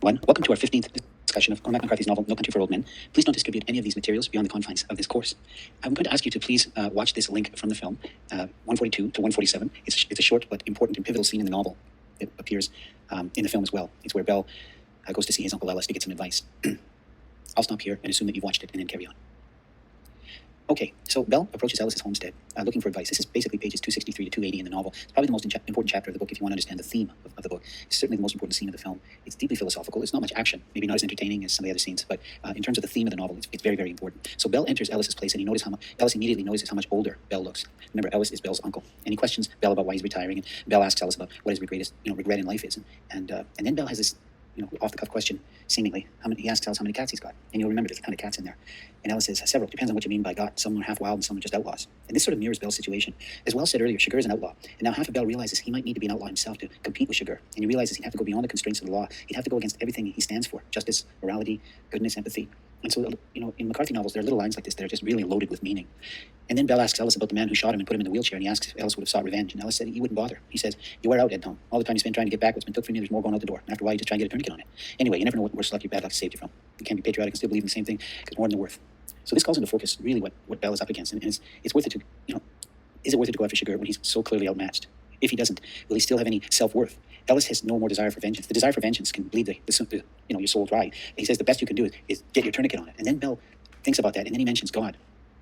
Welcome to our 15th discussion of Cormac McCarthy's novel, No Country for Old Men. Please don't distribute any of these materials beyond the confines of this course. I'm going to ask you to please watch this link from the film, 142 to 147. It's a short but important and pivotal scene in the novel. It appears in the film as well. It's where Bell goes to see his Uncle Ellis to get some advice. I'll stop here and assume that you've watched it and then carry on. Okay, so Bell approaches Ellis's homestead looking for advice. This is basically pages 263 to 280 in the novel. It's probably the most important chapter of the book if you want to understand the theme of the book. It's certainly the most important scene of the film. It's deeply philosophical. It's not much action, maybe not as entertaining as some of the other scenes, but in terms of the theme of the novel, it's very, very important. So Bell enters Ellis's place and Ellis immediately notices how much older Bell looks. Remember, Ellis is Bell's uncle, and he questions Bell about why he's retiring, and Bell asks Ellis about what his greatest regret in life is, and then Bell has this off-the-cuff question, seemingly. He asks Ellis how many cats he's got. And you'll remember there's a ton of cats in there. And Ellis says, several. Depends on what you mean by got. Some are half wild and some are just outlaws. And this sort of mirrors Bell's situation. As Wells said earlier, Sugar is an outlaw. And now half of Bell realizes he might need to be an outlaw himself to compete with Sugar. And he realizes he'd have to go beyond the constraints of the law. He'd have to go against everything he stands for. Justice, morality, goodness, empathy. And so, in McCarthy novels, there are little lines like this that are just really loaded with meaning. And then Bell asks Ellis about the man who shot him and put him in the wheelchair, and he asks if Ellis would have sought revenge. And Ellis said he wouldn't bother. He says, "You wear out, Ed Tom. All the time you spend trying to get back what's been took from you, there's more going out the door. And after a while, you just try and get a tourniquet on it. Anyway, you never know what worse luck your bad luck saved you from. You can't be patriotic and still believe in the same thing, because more than they're worth." So this calls into focus really what Bell is up against. And it's worth it to, is it worth it to go after Sugar when he's so clearly outmatched? If he doesn't, will he still have any self-worth? Ellis has no more desire for vengeance. The desire for vengeance can bleed your soul dry. He says the best you can do is get your tourniquet on it. And then Bell thinks about that, and then he mentions God.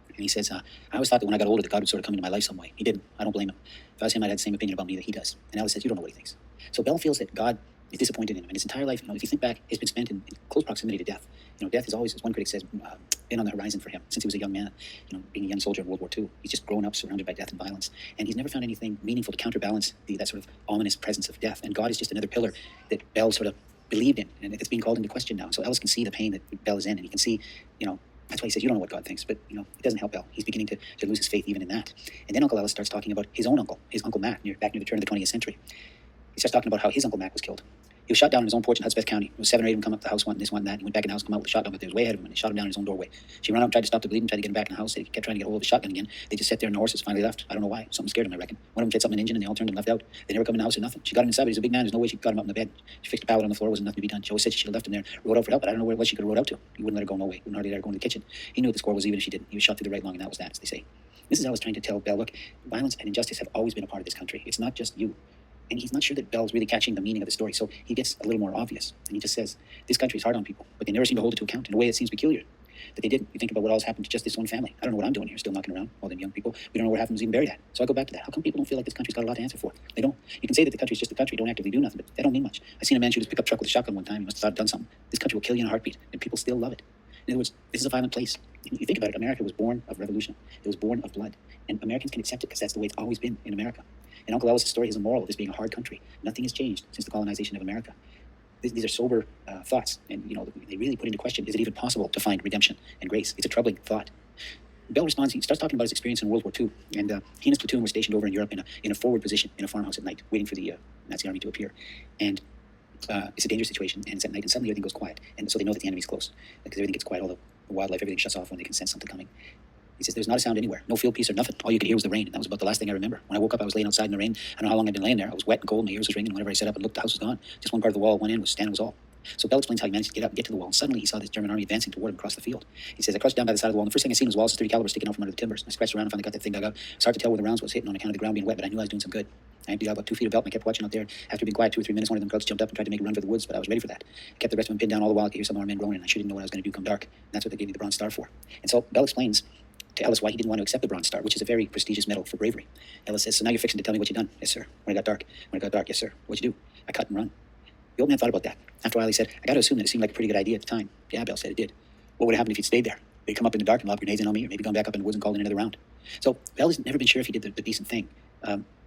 And he says, I always thought that when I got older that God would sort of come into my life some way. He didn't. I don't blame him. If I was him, I'd have the same opinion about me that he does. And Ellis says, you don't know what he thinks. So Bell feels that God is disappointed in him. And his entire life, if you think back, has been spent in close proximity to death. Death is always, as one critic says, been on the horizon for him since he was a young man, being a young soldier in World War II. He's just grown up surrounded by death and violence. And he's never found anything meaningful to counterbalance that sort of ominous presence of death. And God is just another pillar that Bell sort of believed in. And it's being called into question now. So Ellis can see the pain that Bell is in. And he can see, that's why he says, you don't know what God thinks. But, it doesn't help Bell. He's beginning to lose his faith even in that. And then Uncle Ellis starts talking about his own uncle, his Uncle Mac, back near the turn of the 20th century. He starts talking about how his Uncle Mac was killed. He was shot down in his own porch in Hudspeth County. There was 7 or 8 of them come up to the house, wanting this, wanting that. He went back in the house, come out with a shotgun, but they was way ahead of him, and they shot him down in his own doorway. She ran out and tried to stop the bleeding, tried to get him back in the house. They kept trying to get hold of the shotgun again. They just sat there, and the horses finally left. I don't know why. Something scared him, I reckon. One of them said something in Indian, and they all turned and left out. They never come in the house or nothing. She got him inside, but he's a big man. There's no way she got him up in the bed. She fixed a pallet on the floor. Wasn't nothing to be done. She always said she should have left him there, rode out for help, but I don't know where it was she could have rode out to. He wouldn't let her go no way. Wouldn't hardly let her go into the kitchen. He knew what the score was, even if she didn't. He was shot through the right lung, and that was that, as they say. This is Ellis trying to tell Bell, look, violence and injustice have always been a part of this country. It's not just you. And he's not sure that Bell's really catching the meaning of the story, so he gets a little more obvious. And he just says, this country is hard on people, but they never seem to hold it to account in a way that seems peculiar. That they didn't. You think about what else happened to just this one family. I don't know what I'm doing here, still knocking around, all them young people. We don't know where half of them's even buried at. So I go back to that. How come people don't feel like this country's got a lot to answer for? They don't. You can say that the country's just the country, don't actively do nothing, but that don't mean much. I seen a man shoot his pickup truck with a shotgun one time. He must have thought he'd done something. This country will kill you in a heartbeat, and people still love it. In other words, this is a violent place. You think about it, America was born of revolution. It was born of blood. And Americans can accept it because that's the way it's always been in America. And Uncle Ellis' story has a moral of this being a hard country. Nothing has changed since the colonization of America. These are sober thoughts. And, they really put into question, is it even possible to find redemption and grace? It's a troubling thought. Bell responds, he starts talking about his experience in World War II. And he and his platoon were stationed over in Europe in a forward position in a farmhouse at night, waiting for the Nazi army to appear. And it's a dangerous situation, and it's at night, and suddenly everything goes quiet. And so they know that the enemy's close, because everything gets quiet, all the wildlife, everything shuts off when they can sense something coming. He says, there's not a sound anywhere, no field piece or nothing. All you could hear was the rain, and that was about the last thing I remember. When I woke up, I was laying outside in the rain. I don't know how long I'd been laying there. I was wet and cold, my ears was ringing. Whenever I sat up and looked, the house was gone. Just one part of the wall at one end was standing, was all. So Bell explains how he managed to get up and get to the wall, and suddenly he saw this German army advancing toward him across the field. He says, I crouched down by the side of the wall, and the first thing I seen was Wallace's .30 caliber sticking out from under the timbers. I scratched around and finally got that thing dug out. It's hard to tell where the rounds was hitting on account of the ground being wet, but I knew I was doing some good. I emptied out about 2 feet of belt, and I kept watching out there. After being quiet 2 or 3 minutes, one of them crowds jumped up and tried to make a run for the woods, but I was ready for that. I kept the rest of them pinned down all the while. I could hear some of our men groaning, and I sure didn't know what I was going to do come dark. And that's what they gave me the Bronze Star for. And so Bell explains to Ellis why he didn't want to accept the Bronze Star, which is a very prestigious medal for bravery. Ellis says, so now you're fixing to tell me what you done? Yes, sir. When it got dark, yes, sir. What'd you do? I cut and run. The old man thought about that. After a while, he said, I got to assume that it seemed like a pretty good idea at the time. Yeah, Bell said it did. What would have happened if you'd stayed there? They'd come up in the dark and lob grenades in on me, or maybe gone back up in the woods and called in another round. So Bell has never been sure if he did the decent thing.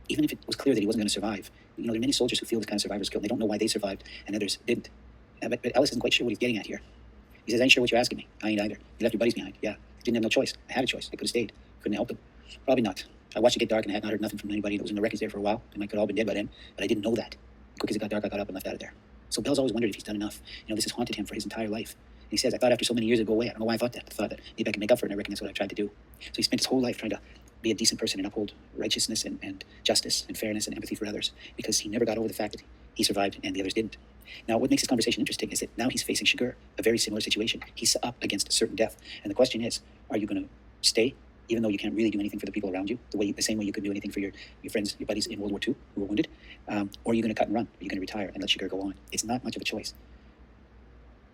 Even if it was clear that he wasn't going to survive. There are many soldiers who feel this kind of survivor's guilt, and they don't know why they survived and others didn't. But Ellis isn't quite sure what he's getting at here. He says, I ain't sure what you're asking me. I ain't either. You left your buddies behind. Yeah. You didn't have no choice. I had a choice. I could have stayed. Couldn't help them. Probably not. I watched it get dark, and I had not heard nothing from anybody that was in the wreckage there for a while. They might could have all been dead by then, but I didn't know that. Quick as it got dark, I got up and left out of there. So Bell's always wondered if he's done enough. This has haunted him for his entire life. And he says, I thought after so many years it'd go away. I don't know why I thought that. I thought that maybe I could make up for it, and I reckon that's what I've tried to do. So he spent his whole life trying to be a decent person and uphold righteousness and justice and fairness and empathy for others, because he never got over the fact that He survived and the others didn't. Now, what makes this conversation interesting is that now he's facing Shigur, a very similar situation. He's up against certain death. And the question is, are you going to stay, even though you can't really do anything for the people around you, the same way you couldn't do anything for your friends, your buddies in World War II who were wounded? Or are you going to cut and run? Are you going to retire and let Shigur go on? It's not much of a choice.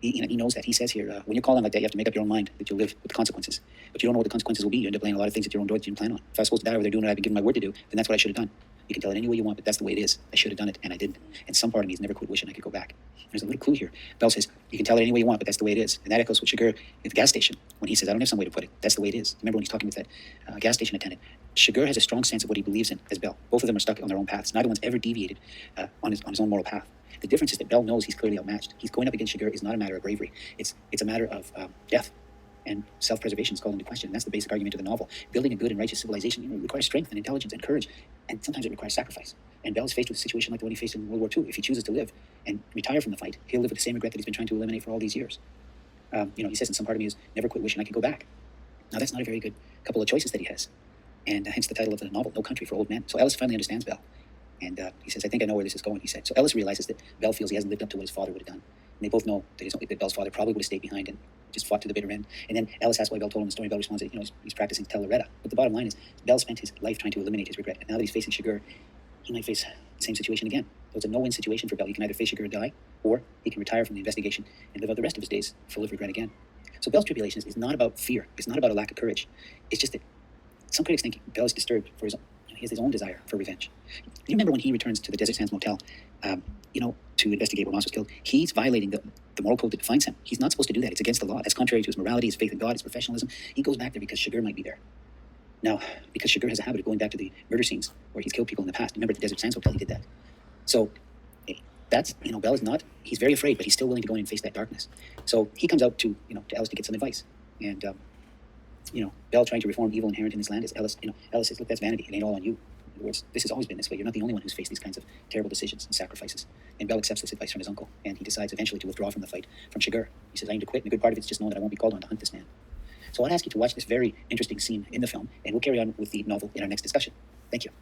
He knows that. He says here, when you're calling like that, you have to make up your own mind that you'll live with the consequences. But you don't know what the consequences will be. You end up laying a lot of things at your own door that you didn't plan on. If I was supposed to die over there doing what I've been given my word to do, then that's what I should have done. You can tell it any way you want, but that's the way it is. I should have done it, and I didn't. And some part of me has never quit wishing I could go back. There's a little clue here. Bell says, you can tell it any way you want, but that's the way it is. And that echoes with Shigur at the gas station when he says, I don't have some way to put it. That's the way it is. Remember when he's talking with that gas station attendant? Shigur has a strong sense of what he believes in as Bell. Both of them are stuck on their own paths. Neither one's ever deviated on his own moral path. The difference is that Bell knows he's clearly outmatched. He's going up against Shigur is not a matter of bravery. It's a matter of death. And self-preservation is called into question. And that's the basic argument of the novel. Building a good and righteous civilization requires strength and intelligence and courage. And sometimes it requires sacrifice. And Bell is faced with a situation like the one he faced in World War II. If he chooses to live and retire from the fight, he'll live with the same regret that he's been trying to eliminate for all these years. He says, in some part of me is never quit wishing I could go back. Now, that's not a very good couple of choices that he has. And hence the title of the novel, No Country for Old Men. So Ellis finally understands Bell. And he says, I think I know where this is going, he said. So Ellis realizes that Bell feels he hasn't lived up to what his father would have done. And they both know that Bell's father probably would have stayed behind and just fought to the bitter end. And then Ellis asks why Bell told him the story. Bell responds that he's practicing to tell Loretta. But the bottom line is, Bell spent his life trying to eliminate his regret. And now that he's facing Shigur, he might face the same situation again. So it's a no-win situation for Bell. He can either face Shigur and die, or he can retire from the investigation and live out the rest of his days full of regret again. So Bell's tribulation is not about fear. It's not about a lack of courage. It's just that some critics think Bell is disturbed for he has his own desire for revenge. You remember when he returns to the Desert Sands Motel, to investigate where Moss was killed? He's violating the moral code that defines him. He's not supposed to do that. It's against the law. That's contrary to his morality, his faith in God, his professionalism. He goes back there because Shigur might be there. Now, because Shigur has a habit of going back to the murder scenes where he's killed people in the past. Remember at the Desert Sands Hotel, he did that. So that's, Bell is not, he's very afraid, but he's still willing to go in and face that darkness. So he comes out to Ellis to get some advice. And, Bell trying to reform evil inherent in his land is Ellis says, look, that's vanity. It ain't all on you. In other words, this has always been this way. You're not the only one who's faced these kinds of terrible decisions and sacrifices. And Bell accepts this advice from his uncle, and he decides eventually to withdraw from the fight from Shigur. He says, I aim to quit, and a good part of it's just knowing that I won't be called on to hunt this man. So I'd ask you to watch this very interesting scene in the film, and we'll carry on with the novel in our next discussion. Thank you.